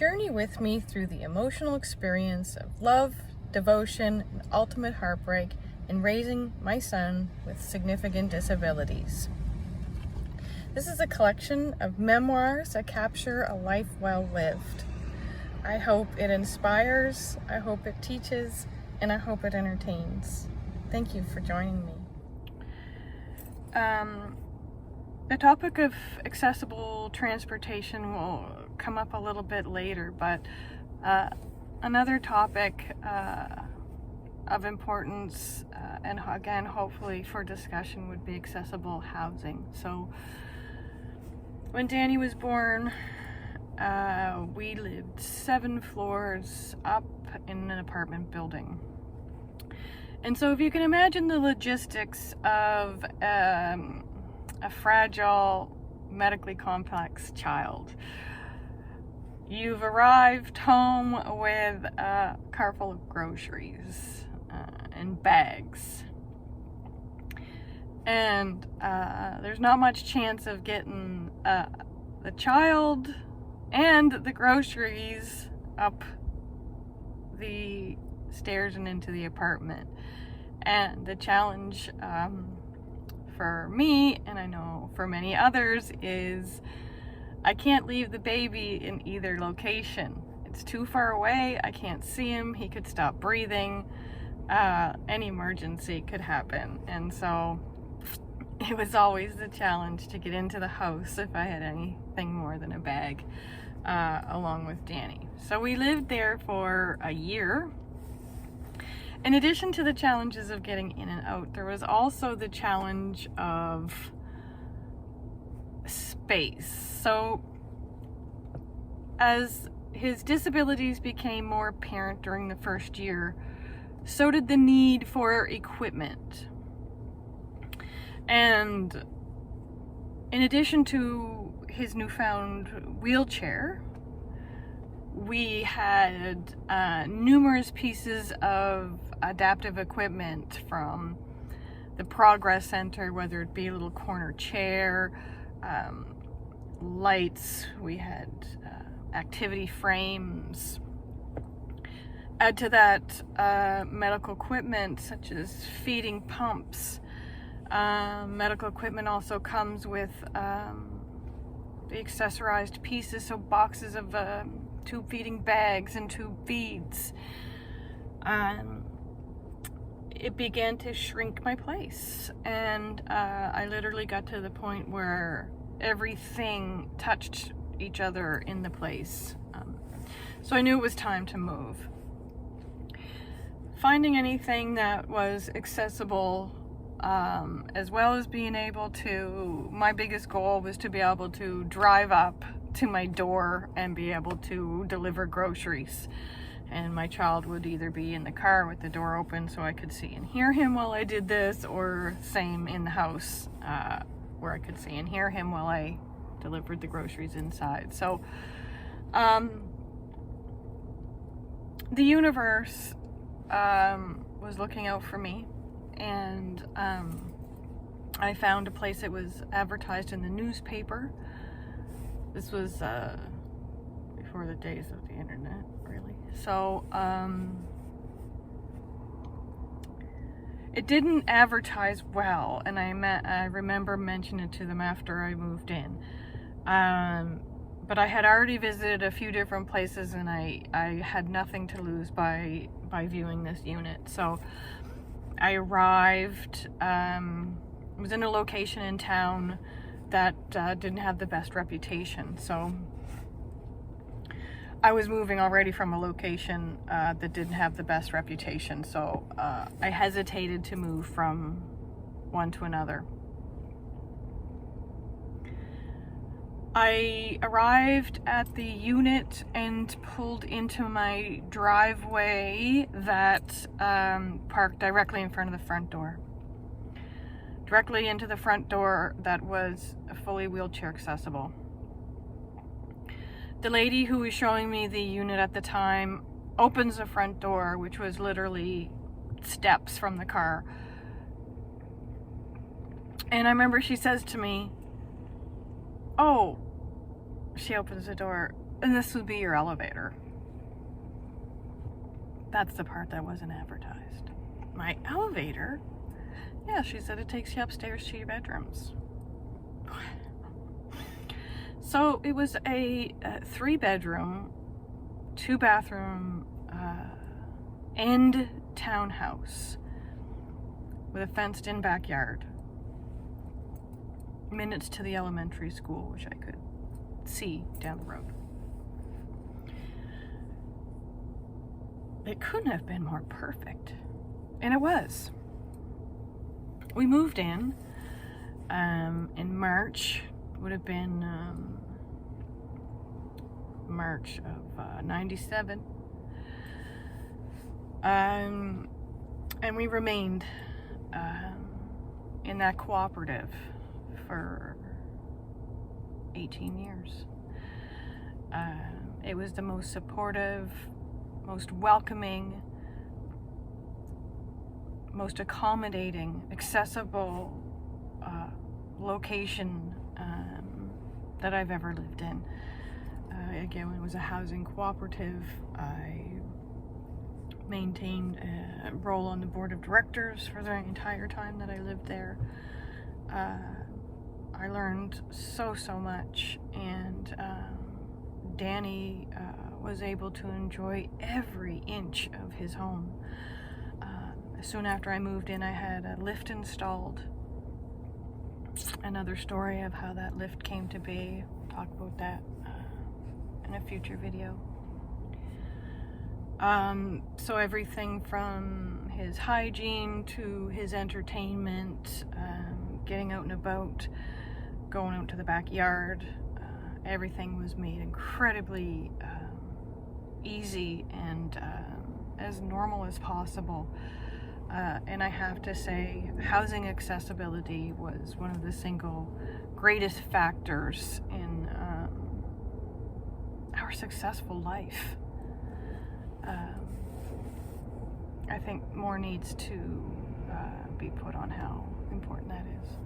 Journey with me through the emotional experience of love, devotion, and ultimate heartbreak in raising my son with significant disabilities. This is a collection of memoirs that capture a life well lived. I hope it inspires, I hope it teaches, and I hope it entertains. Thank you for joining me. The topic of accessible transportation will come up a little bit later, but another topic of importance and again hopefully for discussion would be accessible housing. So when Danny was born, we lived 7 floors up in an apartment building. And so if you can imagine the logistics of a fragile, medically complex child. You've arrived home with a car full of groceries and bags. And there's not much chance of getting the child and the groceries up the stairs and into the apartment. And the challenge for me, and I know for many others, is I can't leave the baby in either location. It's too far away, I can't see him, he could stop breathing, any emergency could happen. And so it was always the challenge to get into the house if I had anything more than a bag along with Danny. So we lived there for a year. In addition to the challenges of getting in and out, there was also the challenge of space. So as his disabilities became more apparent during the first year, so did the need for equipment. And in addition to his newfound wheelchair, we had numerous pieces of adaptive equipment from the Progress Center, whether it be a little corner chair, lights, we had activity frames. Add to that medical equipment such as feeding pumps. Medical equipment also comes with the accessorized pieces, so boxes of tube feeding bags and tube feeds. It began to shrink my place, and I literally got to the point where everything touched each other in the place. So I knew it was time to move. Finding anything that was accessible, as well as being able to, my biggest goal was to be able to drive up to my door and be able to deliver groceries. And my child would either be in the car with the door open so I could see and hear him while I did this, or same in the house where I could see and hear him while I delivered the groceries inside. So the universe was looking out for me, and I found a place that was advertised in the newspaper. This was before the days of the internet, really. So it didn't advertise well, and I remember mentioning it to them after I moved in. But I had already visited a few different places, and I had nothing to lose by viewing this unit. So I arrived, was in a location in town that didn't have the best reputation. So I was moving already from a location that didn't have the best reputation. So I hesitated to move from one to another. I arrived at the unit and pulled into my driveway that parked directly in front of the front door. Directly into the front door that was fully wheelchair accessible. The lady who was showing me the unit at the time opens the front door, which was literally steps from the car. And I remember she says to me, "Oh," she opens the door, And this would be your elevator. That's the part that wasn't advertised. My elevator? Yeah, she said it takes you upstairs to your bedrooms. So it was a 3-bedroom, 2-bathroom, end townhouse with a fenced-in backyard. Minutes to the elementary school, which I could see down the road. It couldn't have been more perfect. And it was. We moved in March. Would have been March of 97. And we remained in that cooperative for 18 years. It was the most supportive, most welcoming, most accommodating, accessible location that I've ever lived in. Again, it was a housing cooperative. I maintained a role on the board of directors for the entire time that I lived there. I learned so much, and Danny was able to enjoy every inch of his home. Soon after I moved in, I had a lift installed. Another story of how that lift came to be. I'll talk about that in a future video. So everything from his hygiene to his entertainment, getting out and about, going out to the backyard, everything was made incredibly easy and as normal as possible. And I have to say, housing accessibility was one of the single greatest factors in our successful life. I think more needs to be put on how important that is.